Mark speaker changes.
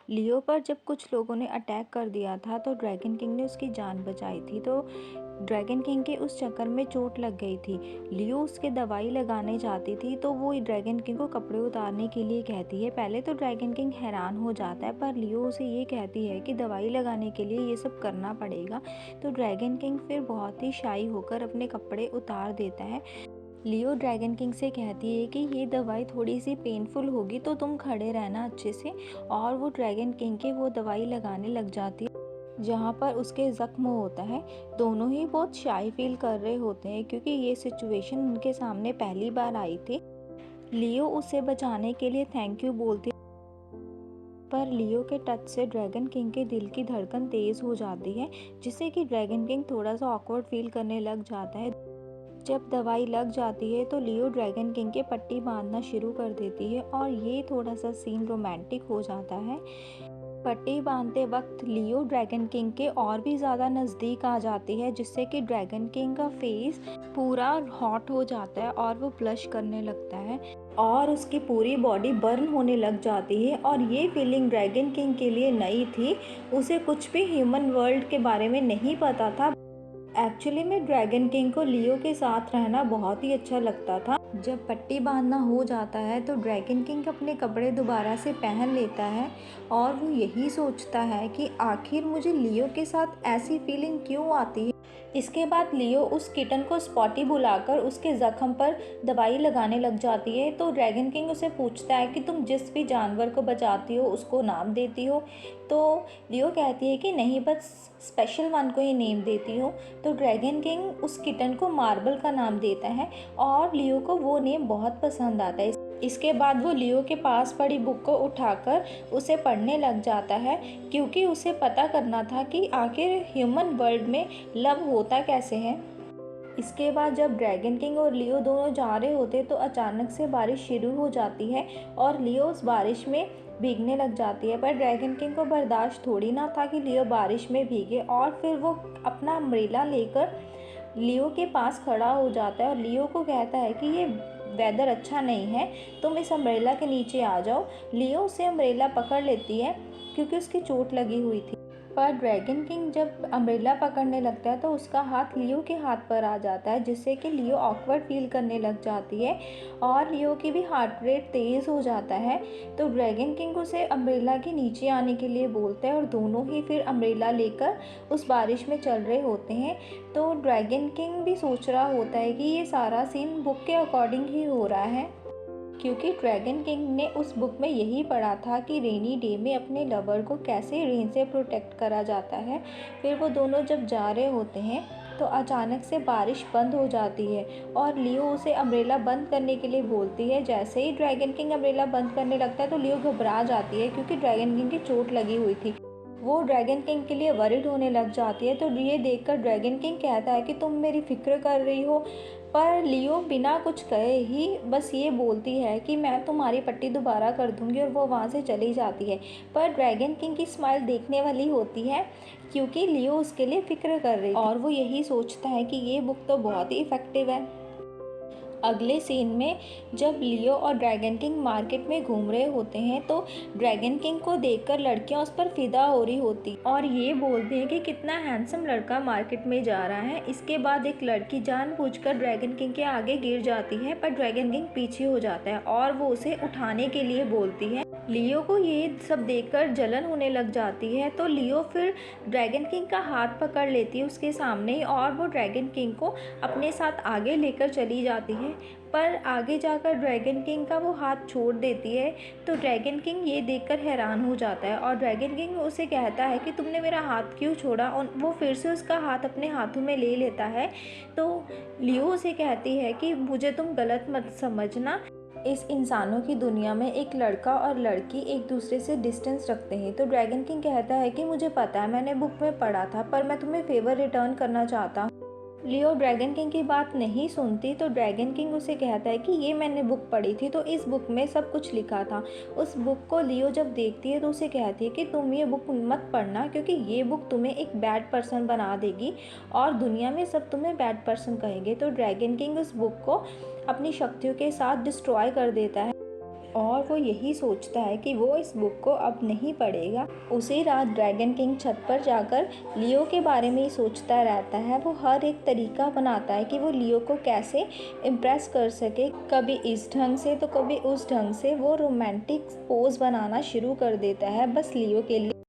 Speaker 1: लियो पर जब कुछ लोगों ने अटैक कर दिया था तो ड्रैगन किंग ने उसकी जान बचाई थी। तो ड्रैगन किंग के उस चक्कर में चोट लग गई थी। लियो उसके दवाई लगाने जाती थी तो वो ड्रैगन किंग को कपड़े उतारने के लिए कहती है। पहले तो ड्रैगन किंग हैरान हो जाता है, पर लियो उसे ये कहती है कि दवाई लगाने के लिए ये सब करना पड़ेगा। तो ड्रैगन किंग फिर बहुत ही शाई होकर अपने कपड़े उतार देता है। लियो ड्रैगन किंग से कहती है कि ये दवाई थोड़ी सी पेनफुल होगी तो तुम खड़े रहना अच्छे से। और वो ड्रैगन किंग की वो दवाई लगाने लग जाती है जहाँ पर उसके ज़ख्म होता है। दोनों ही बहुत शाई फील कर रहे होते हैं क्योंकि ये सिचुएशन उनके सामने पहली बार आई थी। लियो उसे बचाने के लिए थैंक यू बोलती, पर लियो के टच से ड्रैगन किंग के दिल की धड़कन तेज़ हो जाती है, जिससे कि ड्रैगन किंग थोड़ा सा ऑकवर्ड फील करने लग जाता है। जब दवाई लग जाती है तो लियो ड्रैगन किंग के पट्टी बांधना शुरू कर देती है और ये थोड़ा सा सीन रोमांटिक हो जाता है। पट्टी बांधते वक्त लियो ड्रैगन किंग के और भी ज़्यादा नज़दीक आ जाती है, जिससे कि ड्रैगन किंग का फेस पूरा हॉट हो जाता है और वो ब्लश करने लगता है और उसकी पूरी बॉडी बर्न होने लग जाती है। और ये फीलिंग ड्रैगन किंग के लिए नई थी, उसे कुछ भी ह्यूमन वर्ल्ड के बारे में नहीं पता था। एक्चुअली में ड्रैगन किंग को लियो के साथ रहना बहुत ही अच्छा लगता था। जब पट्टी बांधना हो जाता है तो ड्रैगन किंग अपने कपड़े दोबारा से पहन लेता है और वो यही सोचता है कि आखिर मुझे लियो के साथ ऐसी फीलिंग क्यों आती है। इसके बाद लियो उस किटन को स्पॉटी बुलाकर उसके ज़ख्म पर दवाई लगाने लग जाती है। तो ड्रैगन किंग उसे पूछता है कि तुम जिस भी जानवर को बचाती हो उसको नाम देती हो। तो लियो कहती है कि नहीं, बस स्पेशल वन को ही नेम देती हो। तो ड्रैगन किंग उस किटन को मार्बल का नाम देता है और लियो को वो नेम बहुत पसंद आता है। इसके बाद वो लियो के पास पड़ी बुक को उठाकर उसे पढ़ने लग जाता है, क्योंकि उसे पता करना था कि आखिर ह्यूमन वर्ल्ड में लव होता कैसे है। इसके बाद जब ड्रैगन किंग और लियो दोनों जा रहे होते तो अचानक से बारिश शुरू हो जाती है और लियो उस बारिश में भीगने लग जाती है। पर ड्रैगन किंग को बर्दाश्त थोड़ी ना था कि लियो बारिश में भीगे और फिर वो अपना अम्ब्रेला लेकर लियो के पास खड़ा हो जाता है और लियो को कहता है कि ये वेदर अच्छा नहीं है, तुम इस अम्ब्रेला के नीचे आ जाओ। लियो उसे अम्ब्रेला पकड़ लेती है क्योंकि उसकी चोट लगी हुई थी। पर ड्रैगन किंग जब अम्ब्रेला पकड़ने लगता है तो उसका हाथ लियो के हाथ पर आ जाता है, जिससे कि लियो ऑकवर्ड फील करने लग जाती है और लियो की भी हार्ट रेट तेज़ हो जाता है। तो ड्रैगन किंग उसे अम्ब्रेला के नीचे आने के लिए बोलता है और दोनों ही फिर अम्ब्रेला लेकर उस बारिश में चल रहे होते हैं। तो ड्रैगन किंग भी सोच रहा होता है कि ये सारा सीन बुक के अकॉर्डिंग ही हो रहा है, क्योंकि ड्रैगन किंग ने उस बुक में यही पढ़ा था कि रेनी डे में अपने लवर को कैसे रेन से प्रोटेक्ट करा जाता है। फिर वो दोनों जब जा रहे होते हैं तो अचानक से बारिश बंद हो जाती है और लियो उसे अम्ब्रेला बंद करने के लिए बोलती है। जैसे ही ड्रैगन किंग अम्ब्रेला बंद करने लगता है तो लियो घबरा जाती है, क्योंकि ड्रैगन किंग की चोट लगी हुई थी। वो ड्रैगन किंग के लिए वरिड होने लग जाती है। तो ये देखकर ड्रैगन किंग कहता है कि तुम मेरी फिक्र कर रही हो, पर लियो बिना कुछ कहे ही बस ये बोलती है कि मैं तुम्हारी पट्टी दोबारा कर दूंगी और वो वहाँ से चली जाती है। पर ड्रैगन किंग की स्माइल देखने वाली होती है, क्योंकि लियो उसके लिए फ़िक्र कर रही थी और वो यही सोचता है कि ये बुक तो बहुत ही इफ़ेक्टिव है। अगले सीन में जब लियो और ड्रैगन किंग मार्केट में घूम रहे होते हैं तो ड्रैगन किंग को देखकर लड़कियां उस पर फिदा हो रही होती और ये बोलते हैं कि कितना हैंडसम लड़का मार्केट में जा रहा है। इसके बाद एक लड़की जानबूझकर ड्रैगन किंग के आगे गिर जाती है, पर ड्रैगन किंग पीछे हो जाता है और वो उसे उठाने के लिए बोलती है। लियो को ये सब देखकर जलन होने लग जाती है, तो लियो फिर ड्रैगन किंग का हाथ पकड़ लेती है उसके सामने ही और वो ड्रैगन किंग को अपने साथ आगे लेकर चली जाती है। पर आगे जाकर ड्रैगन किंग का वो हाथ छोड़ देती है। तो ड्रैगन किंग ये देखकर हैरान हो जाता है और ड्रैगन किंग उसे कहता है कि तुमने मेरा हाथ क्यों छोड़ा, और वो फिर से उसका हाथ अपने हाथों में ले लेता है। तो लियो उसे कहती है कि मुझे तुम गलत मत समझना, इस इंसानों की दुनिया में एक लड़का और लड़की एक दूसरे से डिस्टेंस रखते हैं। तो ड्रैगन किंग कहता है कि मुझे पता है, मैंने बुक में पढ़ा था, पर मैं तुम्हें फेवर रिटर्न करना चाहता हूँ। लियो ड्रैगन किंग की बात नहीं सुनती, तो ड्रैगन किंग उसे कहता है कि ये मैंने बुक पढ़ी थी, तो इस बुक में सब कुछ लिखा था। उस बुक को लियो जब देखती है तो उसे कहती है कि तुम ये बुक मत पढ़ना, क्योंकि ये बुक तुम्हें एक बैड पर्सन बना देगी और दुनिया में सब तुम्हें बैड पर्सन कहेंगे। तो ड्रैगन किंग उस बुक को अपनी शक्तियों के साथ डिस्ट्रॉय कर देता है और वो यही सोचता है कि वो इस बुक को अब नहीं पढ़ेगा। उसी रात ड्रैगन किंग छत पर जाकर लियो के बारे में ही सोचता रहता है। वो हर एक तरीका बनाता है कि वो लियो को कैसे इम्प्रेस कर सके, कभी इस ढंग से तो कभी उस ढंग से। वो रोमांटिक पोज बनाना शुरू कर देता है बस लियो के लिए।